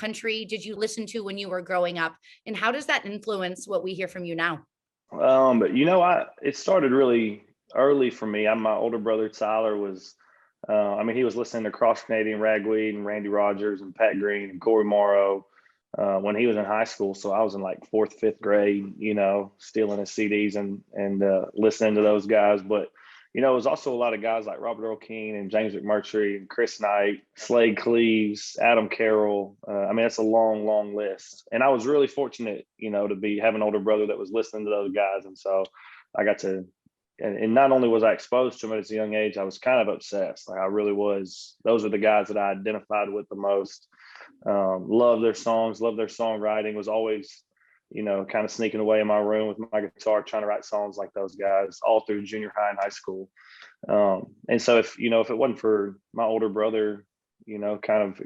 country did you listen to when you were growing up? And how does that influence what we hear from you now? But it started really early for me. My older brother Tyler was, he was listening to Cross Canadian Ragweed and Randy Rogers and Pat Green and Corey Morrow when he was in high school. So I was in like fourth, fifth grade, stealing his CDs and listening to those guys. But it was also a lot of guys like Robert Earl Keen and James McMurtry and Chris Knight, Slade Cleaves, Adam Carroll. That's a long, long list. And I was really fortunate, to have an older brother that was listening to those guys. And so I got to, and not only was I exposed to them at a young age, I was kind of obsessed. Like I really was. Those are the guys that I identified with the most. Love their songs, love their songwriting. Was always, kind of sneaking away in my room with my guitar, trying to write songs like those guys all through junior high and high school. And so if it wasn't for my older brother, kind of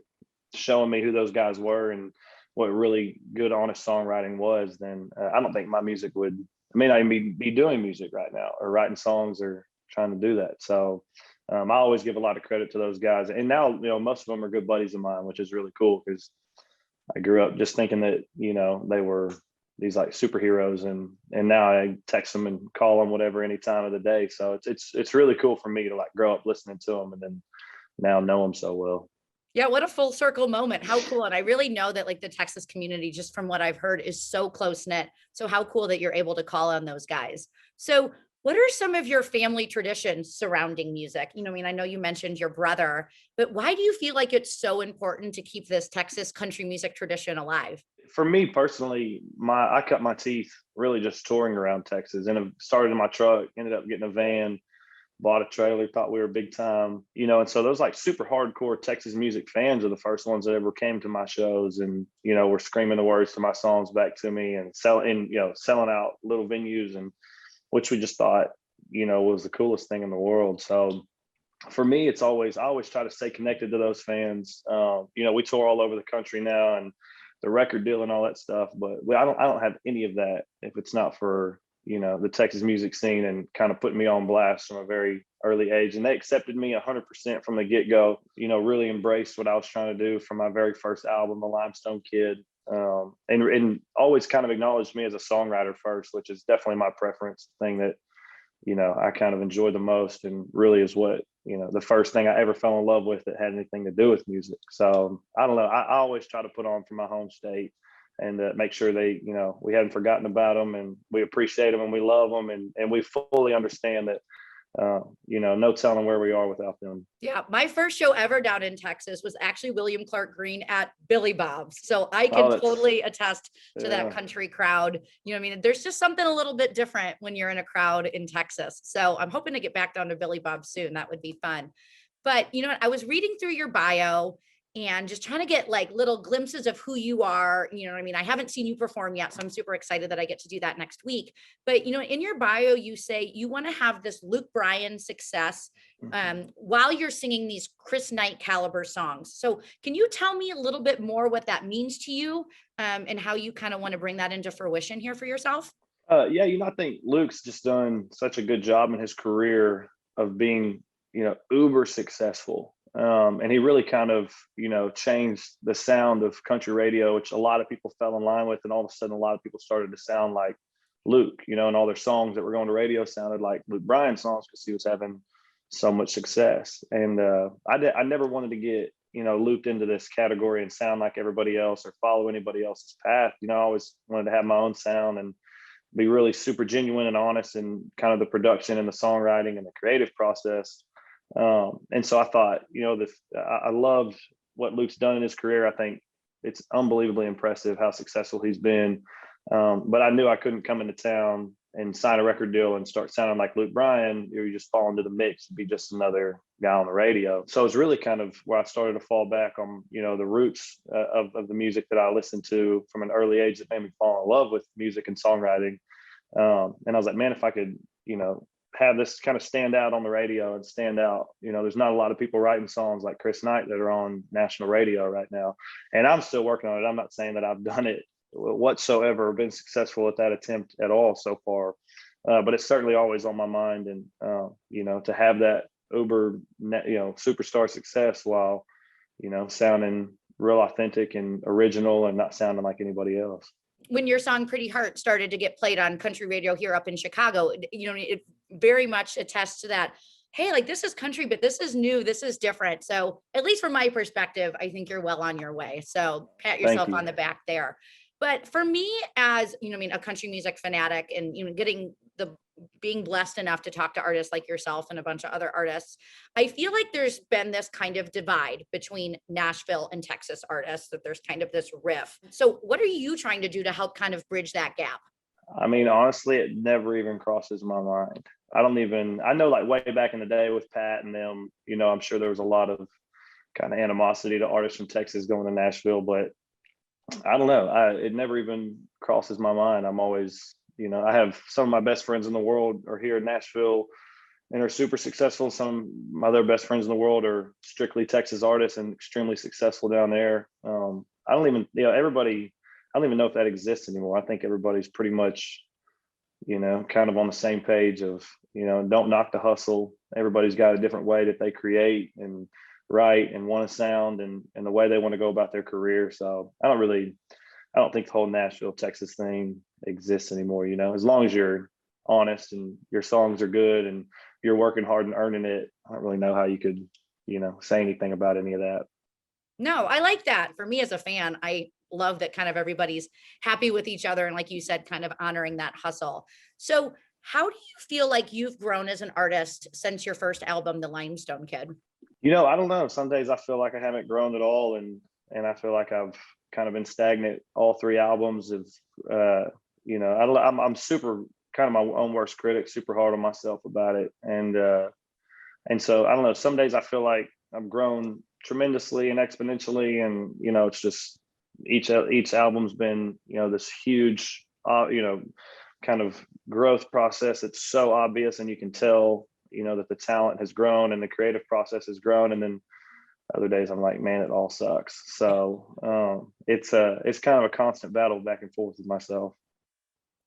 showing me who those guys were and what really good, honest songwriting was, then I don't think my music I may not even be doing music right now or writing songs or trying to do that. So I always give a lot of credit to those guys. And now, most of them are good buddies of mine, which is really cool because I grew up just thinking that, they were these like superheroes, and now I text them and call them whatever any time of the day. So it's really cool for me to like grow up listening to them and then now know them so well. Yeah, what a full circle moment. How cool. And I really know that like the Texas community, just from what I've heard, is so close knit. So how cool that you're able to call on those guys. So what are some of your family traditions surrounding music? I know you mentioned your brother, but why do you feel like it's so important to keep this Texas country music tradition alive? For me personally, I cut my teeth really just touring around Texas, and started in my truck, ended up getting a van, bought a trailer, thought we were big time, and so those like super hardcore Texas music fans are the first ones that ever came to my shows and, were screaming the words to my songs back to me and selling out little venues, and which we just thought, was the coolest thing in the world. So for me, I always try to stay connected to those fans. We tour all over the country now and the record deal and all that stuff, but I don't have any of that if it's not for, the Texas music scene and kind of putting me on blast from a very early age. And they accepted me 100% from the get-go, really embraced what I was trying to do from my very first album, The Limestone Kid. And always kind of acknowledged me as a songwriter first, which is definitely my preference, thing that, I kind of enjoy the most, and really is what, the first thing I ever fell in love with that had anything to do with music. So I don't know. I always try to put on for my home state and make sure they, we haven't forgotten about them and we appreciate them and we love them. And we fully understand that, no telling where we are without them. Yeah, my first show ever down in Texas was actually William Clark Green at Billy Bob's. So I can totally attest to that country crowd. There's just something a little bit different when you're in a crowd in Texas. So I'm hoping to get back down to Billy Bob's soon. That would be fun. But I was reading through your bio and just trying to get like little glimpses of who you are. I haven't seen you perform yet, so I'm super excited that I get to do that next week. But, in your bio, you say you want to have this Luke Bryan success while you're singing these Chris Knight caliber songs. So can you tell me a little bit more what that means to you and how you kind of want to bring that into fruition here for yourself? Yeah, I think Luke's just done such a good job in his career of being, uber successful. And he really kind of, changed the sound of country radio, which a lot of people fell in line with. And all of a sudden, a lot of people started to sound like Luke, and all their songs that were going to radio sounded like Luke Bryan songs because he was having so much success. And I never wanted to get, looped into this category and sound like everybody else or follow anybody else's path. I always wanted to have my own sound and be really super genuine and honest in kind of the production and the songwriting and the creative process. And so I thought, I loved what Luke's done in his career. I think it's unbelievably impressive how successful he's been. But I knew I couldn't come into town and sign a record deal and start sounding like Luke Bryan. You just fall into the mix and be just another guy on the radio. So it's really kind of where I started to fall back on, the roots of the music that I listened to from an early age that made me fall in love with music and songwriting. And I was like, man, if I could, have this kind of stand out on the radio and stand out, there's not a lot of people writing songs like Chris Knight that are on national radio right now. And I'm still working on it. I'm not saying that I've done it whatsoever, been successful at that attempt at all so far. But it's certainly always on my mind. And, to have that superstar success while, sounding, real authentic and original and not sounding like anybody else. When your song Pretty Heart started to get played on country radio here up in Chicago, you know, it very much attests to that. Hey, like this is country, but this is new. This is different. So at least from my perspective, I think you're well on your way. So pat yourself on the back there. But for me, as you know, I mean, a country music fanatic, and you know, being blessed enough to talk to artists like yourself and a bunch of other artists, I feel like there's been this kind of divide between Nashville and Texas artists, that there's kind of this rift. So what are you trying to do to help kind of bridge that gap? I mean, honestly, it never even crosses my mind. I know like way back in the day with Pat and them, you know, I'm sure there was a lot of kind of animosity to artists from Texas going to Nashville, but I don't know. It never even crosses my mind. I'm always, you know, I have some of my best friends in the world are here in Nashville and are super successful. Some of my other best friends in the world are strictly Texas artists and extremely successful down there. I don't even, you know, everybody, I don't even know if that exists anymore. I think everybody's pretty much, you know, kind of on the same page of, you know, don't knock the hustle. Everybody's got a different way that they create and write and want to sound and the way they want to go about their career. So I don't think the whole Nashville, Texas thing exists anymore. You know, as long as you're honest and your songs are good and you're working hard and earning it, I don't really know how you could, you know, say anything about any of that. No, I like that. For me as a fan, I love that kind of everybody's happy with each other. And like you said, kind of honoring that hustle. So how do you feel like you've grown as an artist since your first album, The Limestone Kid? You know, I don't know. Some days I feel like I haven't grown at all. And I feel like I've kind of been stagnant all three albums of, you know, I'm super kind of my own worst critic, super hard on myself about it. And so I don't know, some days I feel like I've grown tremendously and exponentially. And, you know, it's just each album's been, you know, this huge, you know, kind of growth process. It's so obvious and you can tell, you know, that the talent has grown and the creative process has grown. And then other days I'm like, man, it all sucks. So it's kind of a constant battle back and forth with myself.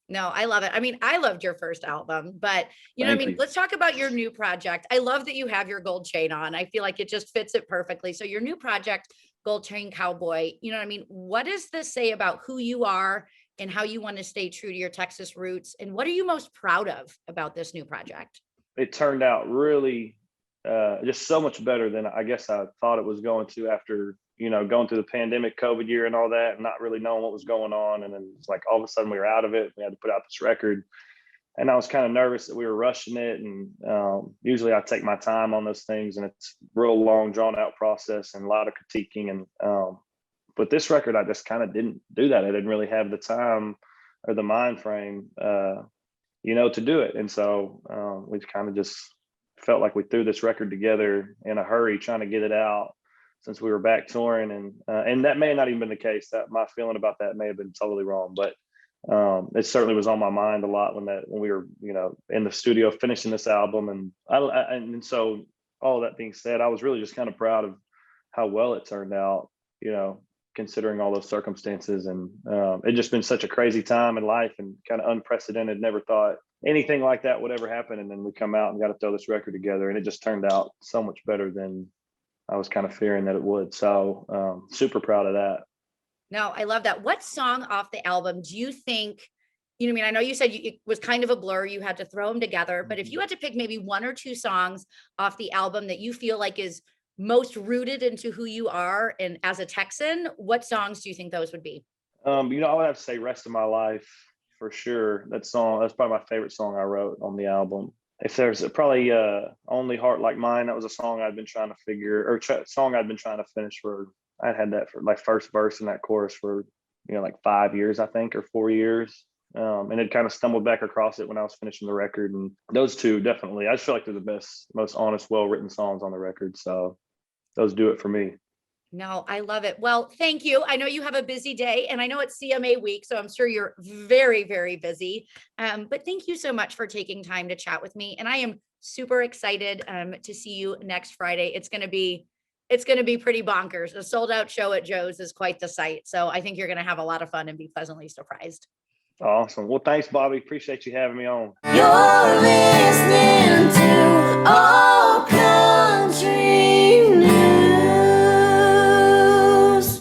No, I love it. I mean, I loved your first album, but you know, Thank I mean, you. let's talk about your new project. I love that you have your gold chain on. I feel like it just fits it perfectly. So your new project, Gold Chain Cowboy, you know what I mean? What does this say about who you are and how you want to stay true to your Texas roots? And what are you most proud of about this new project? It turned out really just so much better than I guess I thought it was going to after, you know, going through the pandemic, COVID year and all that, and not really knowing what was going on. And then it's like all of a sudden we were out of it. We had to put out this record. And I was kind of nervous that we were rushing it. And usually I take my time on those things and it's real long, drawn out process and a lot of critiquing. And but this record, I just kind of didn't do that. I didn't really have the time or the mind frame, you know, to do it. And so we kind of just felt like we threw this record together in a hurry, trying to get it out since we were back touring. And that may not even been the case. That my feeling about that may have been totally wrong, but it certainly was on my mind a lot when we were, you know, in the studio finishing this album. And so all that being said, I was really just kind of proud of how well it turned out, you know, considering all those circumstances. And it just been such a crazy time in life and kind of unprecedented. Never thought anything like that would ever happen. And then we come out and got to throw this record together, and it just turned out so much better than I was kind of fearing that it would. So super proud of that. No, I love that. What song off the album do you think, you know, I mean, I know you said it was kind of a blur, you had to throw them together, but if you had to pick maybe one or two songs off the album that you feel like is most rooted into who you are and as a Texan, what songs do you think those would be? You know, I would have to say Rest of My Life for sure. That's probably my favorite song I wrote on the album. If there's probably Only Heart Like Mine, that was a song I'd been trying to song I'd been trying to finish for, I had that for like first verse in that chorus for, you know, like 5 years, I think, or 4 years. And it kind of stumbled back across it when I was finishing the record. And those two definitely, I just feel like they're the best, most honest, well-written songs on the record. So those do it for me. No, I love it. Well, thank you. I know you have a busy day and I know it's CMA week, so I'm sure you're very, very busy. But thank you so much for taking time to chat with me. And I am super excited to see you next Friday. It's going to be pretty bonkers. A sold out show at Joe's is quite the sight. So I think you're going to have a lot of fun and be pleasantly surprised. Awesome. Well, thanks, Bobby. Appreciate you having me on. You're listening